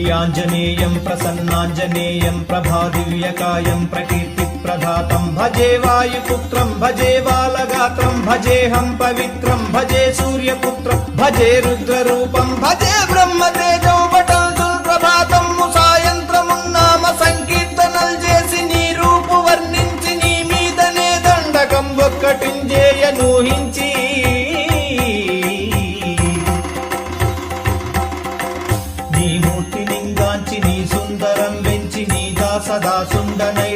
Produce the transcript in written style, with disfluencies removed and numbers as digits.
దివ్యాంజనేయం ప్రసన్నాంజనేయం ప్రభాదివ్యకాయం ప్రకీర్తిప్రదాతం భజే వాయుపుత్రం భజే బాలగాత్రం భజేహం పవిత్రం భజే సూర్యపుత్రం భజే రుద్రరూపం భజే బ్రహ్మతేజం పటంతుల్ ప్రభాతం సాయంత్రమున్నామ సంకీర్తనలు చేసి నీ రూపు వర్ణించి నీ మీదనే దండకం ఒక్కటింజేయనూహించి నీ మూర్తి లింగాంచి నీ సుందరం వెంచి నీ దాసదాసుండనై